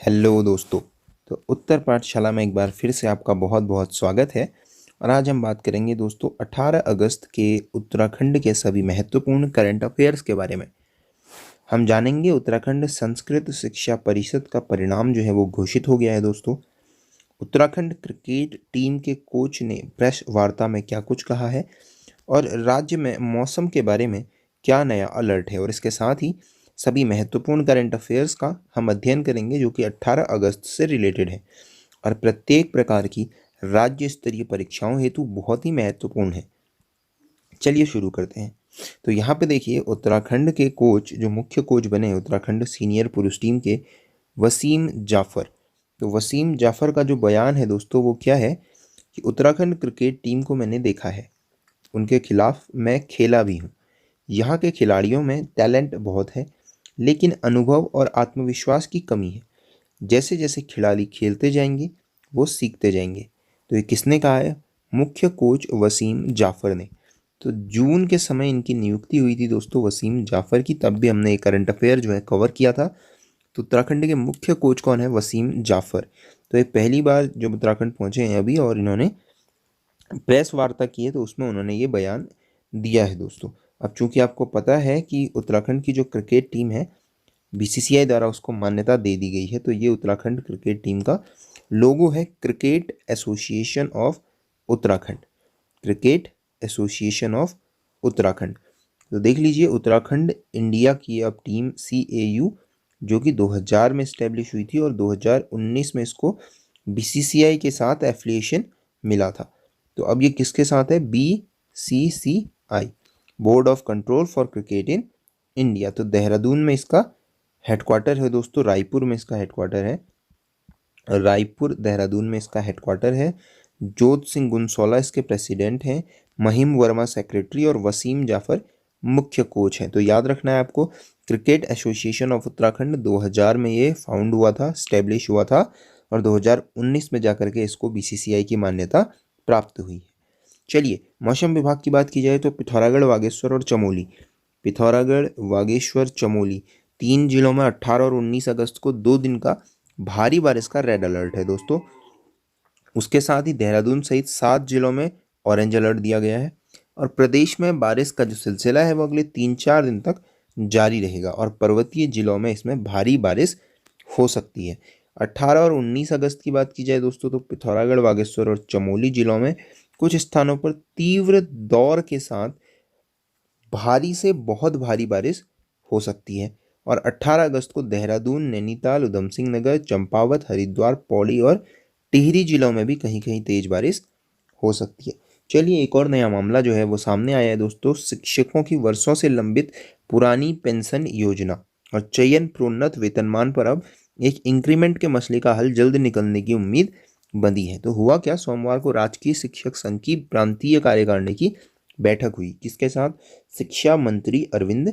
Hello दोस्तों। तो उत्तर पाठशाला में एक बार फिर से आपका बहुत बहुत स्वागत है। और आज हम बात करेंगे दोस्तों 18 अगस्त के उत्तराखंड के सभी महत्वपूर्ण करंट अफेयर्स के बारे में। हम जानेंगे उत्तराखंड संस्कृत शिक्षा परिषद का परिणाम जो है वो घोषित हो गया है दोस्तों। उत्तराखंड क्रिकेट टीम के कोच ने प्रेस वार्ता में क्या कुछ कहा है और राज्य में मौसम के बारे में क्या नया अलर्ट है, और इसके साथ ही सभी महत्वपूर्ण करंट अफेयर्स का हम अध्ययन करेंगे जो कि 18 अगस्त से रिलेटेड है और प्रत्येक प्रकार की राज्य स्तरीय परीक्षाओं हेतु बहुत ही महत्वपूर्ण है। चलिए शुरू करते हैं। तो यहाँ पे देखिए, उत्तराखंड के कोच जो मुख्य कोच बने उत्तराखंड सीनियर पुरुष टीम के, वसीम जाफर। तो वसीम जाफर का जो बयान है दोस्तों वो क्या है कि उत्तराखंड क्रिकेट टीम को मैंने देखा है, उनके खिलाफ मैं खेला भी हूँ। यहाँ के खिलाड़ियों में टैलेंट बहुत है लेकिन अनुभव और आत्मविश्वास की कमी है। जैसे जैसे खिलाड़ी खेलते जाएंगे वो सीखते जाएंगे। तो ये किसने कहा है? मुख्य कोच वसीम जाफर ने। तो जून के समय इनकी नियुक्ति हुई थी दोस्तों वसीम जाफर की, तब भी हमने एक करंट अफेयर जो है कवर किया था। तो उत्तराखंड के मुख्य कोच कौन है? वसीम जाफर। तो ये पहली बार जब उत्तराखंड पहुंचे हैं अभी और इन्होंने प्रेस वार्ता की है तो उसमें उन्होंने ये बयान दिया है दोस्तों। अब चूंकि आपको पता है कि उत्तराखंड की जो क्रिकेट टीम है बीसीसीआई द्वारा उसको मान्यता दे दी गई है, तो ये उत्तराखंड क्रिकेट टीम का लोगो है cricket association of Uttarakhand. Cricket association of Uttarakhand. तो देख लीजिए, उत्तराखंड इंडिया की अब टीम CAU जो कि 2000 में इस्टेब्लिश हुई थी और 2019 में इसको बीसीसीआई के साथ एफिलिएशन मिला था। तो अब ये किसके साथ है? BCCI, board of control for cricket in India. तो देहरादून में इसका हेडक्वार्टर है दोस्तों, रायपुर में इसका हेडक्वार्टर है, रायपुर देहरादून में इसका हेडक्वार्टर है। जोत सिंह गुनसोला इसके प्रेसिडेंट हैं, महिम वर्मा सेक्रेटरी और वसीम जाफर मुख्य कोच हैं। तो याद रखना है आपको, क्रिकेट एसोसिएशन ऑफ उत्तराखंड 2000 में ये फाउंड हुआ था, स्टैब्लिश हुआ था और 2019 में जाकर के इसको बीसीसीआई की मान्यता प्राप्त हुई है। चलिए, मौसम विभाग की बात की जाए तो पिथौरागढ़, बागेश्वर और चमोली, पिथौरागढ़, बागेश्वर, चमोली 3 जिलों में 18 और 19 अगस्त को 2 दिन का भारी बारिश का रेड अलर्ट है दोस्तों। उसके साथ ही देहरादून सहित 7 जिलों में ऑरेंज अलर्ट दिया गया है और प्रदेश में बारिश का जो सिलसिला है वो अगले 3-4 दिन तक जारी रहेगा और पर्वतीय जिलों में इसमें भारी बारिश हो सकती है। 18 और 19 अगस्त की बात की जाए दोस्तों तो पिथौरागढ़, बागेश्वर और चमोली जिलों में कुछ स्थानों पर तीव्र दौर के साथ भारी से बहुत भारी बारिश हो सकती है। और 18 अगस्त को देहरादून, नैनीताल, उधमसिंह नगर, चंपावत, हरिद्वार, पौड़ी और टिहरी जिलों में भी कहीं कहीं तेज बारिश हो सकती है। चलिए, एक और नया मामला जो है वो सामने आया है दोस्तों। शिक्षकों की वर्षों से लंबित पुरानी पेंशन योजना और चयन प्रोन्नत वेतनमान पर अब एक इंक्रीमेंट के मसले का हल जल्द निकलने की उम्मीद बंधी है। तो हुआ क्या, सोमवार को राजकीय शिक्षक संघ की प्रांतीय कार्यकारिणी की बैठक हुई। किसके साथ? शिक्षा मंत्री अरविंद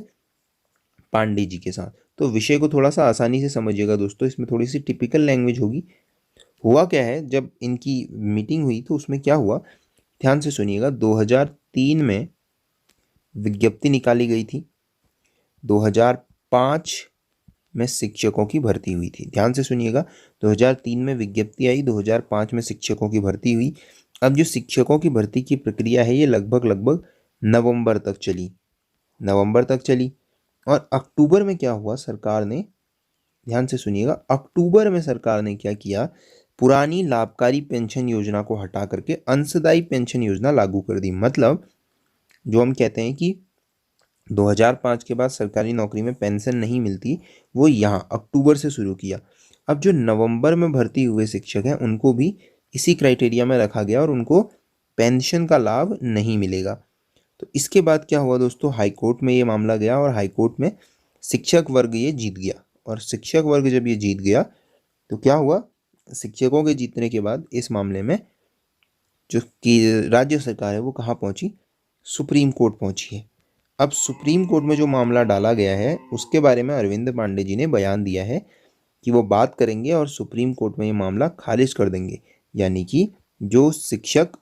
पांडे जी के साथ। तो विषय को थोड़ा सा आसानी से समझिएगा दोस्तों, इसमें थोड़ी सी टिपिकल लैंग्वेज होगी। हुआ क्या है, जब इनकी मीटिंग हुई तो उसमें क्या हुआ, ध्यान से सुनिएगा। 2003 में विज्ञप्ति निकाली गई थी, 2005 में शिक्षकों की भर्ती हुई थी। ध्यान से सुनिएगा, 2003 में विज्ञप्ति आई, 2005 में शिक्षकों की भर्ती हुई। अब जो शिक्षकों की भर्ती की प्रक्रिया है ये लगभग नवंबर तक चली और अक्टूबर में क्या हुआ, सरकार ने, ध्यान से सुनिएगा, अक्टूबर में सरकार ने क्या किया, पुरानी लाभकारी पेंशन योजना को हटा करके अंशदायी पेंशन योजना लागू कर दी। मतलब जो हम कहते हैं कि 2005 के बाद सरकारी नौकरी में पेंशन नहीं मिलती, वो यहाँ अक्टूबर से शुरू किया। अब जो नवंबर में भर्ती हुए शिक्षक हैं उनको भी इसी क्राइटेरिया में रखा गया और उनको पेंशन का लाभ नहीं मिलेगा। तो इसके बाद क्या हुआ दोस्तों, हाईकोर्ट में ये मामला गया और हाईकोर्ट में शिक्षक वर्ग ये जीत गया। और शिक्षक वर्ग जब ये जीत गया तो क्या हुआ, शिक्षकों के जीतने के बाद इस मामले में जो कि राज्य सरकार है वो कहाँ पहुंची, सुप्रीम कोर्ट पहुंची है। अब सुप्रीम कोर्ट में जो मामला डाला गया है उसके बारे में अरविंद पांडे जी ने बयान दिया है कि वो बात करेंगे और सुप्रीम कोर्ट में ये मामला खारिज कर देंगे। यानी कि जो शिक्षक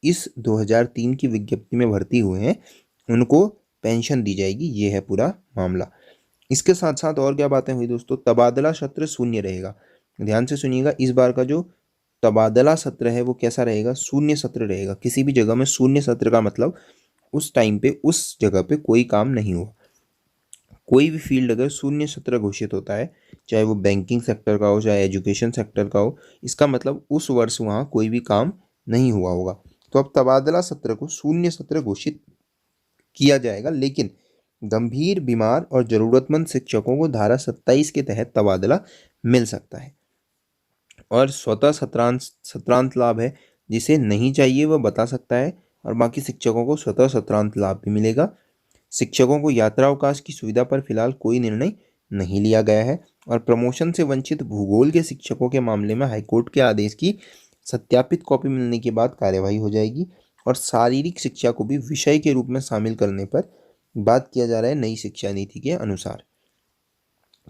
इस 2003 की विज्ञप्ति में भर्ती हुए हैं उनको पेंशन दी जाएगी, ये है पूरा मामला। इसके साथ साथ और क्या बातें हुई दोस्तों, तबादला सत्र शून्य रहेगा। ध्यान से सुनिएगा, इस बार का जो तबादला सत्र है वो कैसा रहेगा, शून्य सत्र रहेगा। किसी भी जगह में शून्य सत्र का मतलब उस टाइम पे उस जगह पे कोई काम नहीं हुआ। कोई भी फील्ड अगर शून्य सत्र घोषित होता है, चाहे वो बैंकिंग सेक्टर का हो, चाहे एजुकेशन सेक्टर का हो, इसका मतलब उस वर्ष वहाँ कोई भी काम नहीं हुआ होगा। तो अब तबादला सत्र को शून्य सत्र घोषित किया जाएगा, लेकिन गंभीर बीमार और जरूरतमंद शिक्षकों को धारा 27 के तहत तबादला मिल सकता है। और स्वतः सत्रांत लाभ है, जिसे नहीं चाहिए वह बता सकता है, और बाकी शिक्षकों को स्वतः सत्रांत लाभ भी मिलेगा। शिक्षकों को यात्रा अवकाश की सुविधा पर फिलहाल कोई निर्णय नहीं लिया गया है। और प्रमोशन से वंचित भूगोल के शिक्षकों के मामले में हाईकोर्ट के आदेश की सत्यापित कॉपी मिलने के बाद कार्यवाही हो जाएगी। और शारीरिक शिक्षा को भी विषय के रूप में शामिल करने पर बात किया जा रहा है नई शिक्षा नीति के अनुसार।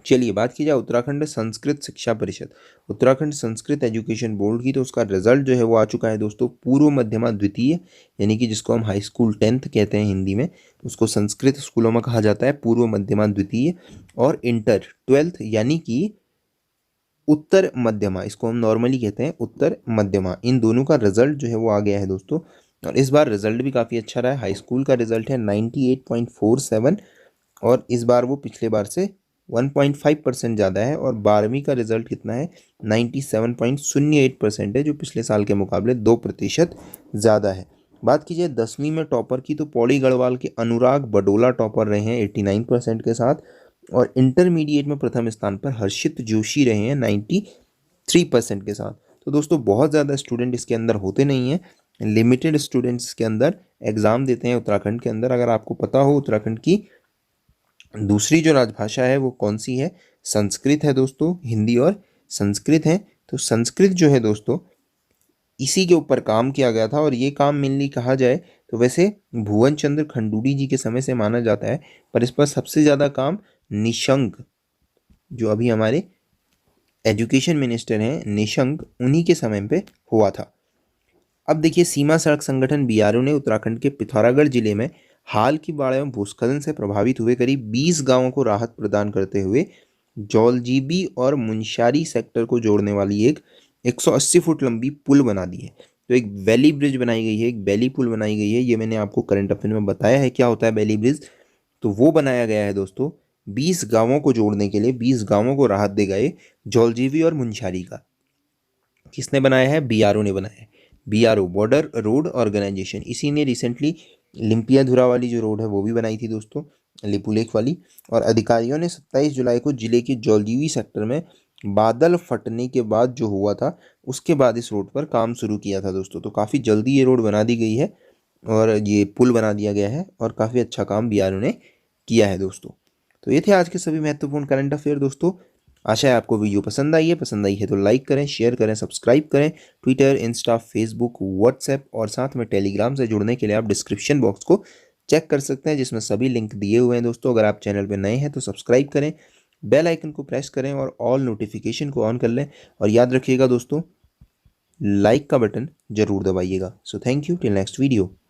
चलिए बात की जाए उत्तराखंड संस्कृत शिक्षा परिषद, उत्तराखंड संस्कृत एजुकेशन बोर्ड की, तो उसका रिजल्ट जो है वो आ चुका है दोस्तों। पूर्व मध्यमा द्वितीय, यानी कि जिसको हम हाई स्कूल 10th कहते हैं हिंदी में, उसको संस्कृत स्कूलों में कहा जाता है पूर्व मध्यमा द्वितीय। और इंटर 12th यानी कि उत्तर मध्यमा, इसको हम नॉर्मली कहते हैं उत्तर मध्यमा, इन दोनों का रिजल्ट जो है वो आ गया है दोस्तों। और इस बार रिजल्ट भी काफ़ी अच्छा रहा है। हाई स्कूल का रिजल्ट है 98.47, और इस बार वो पिछले बार से 1.5% ज़्यादा है। और 12वीं का रिजल्ट कितना है, 97.08% है, जो पिछले साल के मुकाबले 2% ज़्यादा है। बात की जाए 10वीं में टॉपर की, तो पौड़ी गढ़वाल के अनुराग बडोला टॉपर रहे हैं 89% के साथ। और इंटरमीडिएट में प्रथम स्थान पर हर्षित जोशी रहे हैं 93% के साथ। तो दोस्तों बहुत ज़्यादा स्टूडेंट इसके अंदर होते नहीं हैं, लिमिटेड स्टूडेंट्स के अंदर एग्ज़ाम देते हैं उत्तराखंड के अंदर। अगर आपको पता हो उत्तराखंड की दूसरी जो राजभाषा है वो कौन सी है, संस्कृत है दोस्तों। हिंदी और संस्कृत है। तो संस्कृत जो है दोस्तों, इसी के ऊपर काम किया गया था। और ये काम मेनली कहा जाए तो वैसे भुवन चंद्र खंडूड़ी जी के समय से माना जाता है, पर इस पर सबसे ज़्यादा काम निशंक, जो अभी हमारे एजुकेशन मिनिस्टर हैं निशंक, उन्हीं के समय पे हुआ था। अब देखिए, सीमा सड़क संगठन बीआरओ ने उत्तराखंड के पिथौरागढ़ जिले में हाल की बाढ़ एवं भूस्खलन से प्रभावित हुए करीब 20 गांवों को राहत प्रदान करते हुए जौलजीबी और मुंशारी सेक्टर को जोड़ने वाली एक 180 फुट लंबी पुल बना दी है। तो एक वैली ब्रिज बनाई गई है, एक वैली पुल बनाई गई है। ये मैंने आपको करंट अफेयर में बताया है क्या होता है वैली ब्रिज। तो वो बनाया गया है दोस्तों 20 गांवों को जोड़ने के लिए, 20 गांवों को राहत देगा ये जौलजीबी और मुंशारी का। किसने बनाया है, बीआरओ ने बनाया है। बीआरओ बॉर्डर रोड ऑर्गेनाइजेशन, इसी ने रिसेंटली लिम्पियाधुरा वाली जो रोड है वो भी बनाई थी दोस्तों, लिपुलेख वाली। और अधिकारियों ने 27 जुलाई को जिले के जौलजीबी सेक्टर में बादल फटने के बाद जो हुआ था, उसके बाद इस रोड पर काम शुरू किया था दोस्तों। तो काफ़ी जल्दी ये रोड बना दी गई है और ये पुल बना दिया गया है, और काफ़ी अच्छा काम बीआरओ ने किया है दोस्तों। तो ये थे आज के सभी महत्वपूर्ण करंट अफेयर दोस्तों। आशा है आपको वीडियो पसंद आई है। पसंद आई है तो लाइक करें, शेयर करें, सब्सक्राइब करें। ट्विटर, इंस्टा, फेसबुक, व्हाट्सएप और साथ में टेलीग्राम से जुड़ने के लिए आप डिस्क्रिप्शन बॉक्स को चेक कर सकते हैं, जिसमें सभी लिंक दिए हुए हैं दोस्तों। अगर आप चैनल पर नए हैं तो सब्सक्राइब करें, बेल आइकन को प्रेस करें और ऑल नोटिफिकेशन को ऑन कर लें। और याद रखिएगा दोस्तों, लाइक का बटन जरूर दबाइएगा। So thank you, till next video.